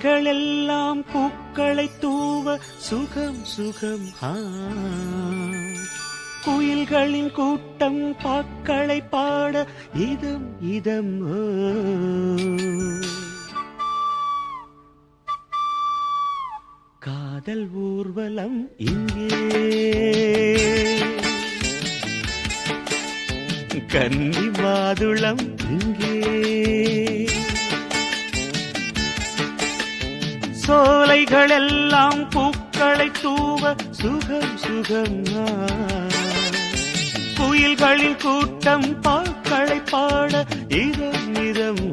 சோலைகள் எல்லாம் பூக்களை தூவ சுகம் சுகம் குயில்களின் கூட்டம் பாக்களை பாட இதம் இதம் காதல் ஊர்வலம் இங்கே கன்னி மாதுளம் இங்கே சோலைகள் எல்லாம் பூக்களை தூவ சுகம் சுகம் குயில்களின் கூட்டம் பாக்களை பாட இதம் இதம்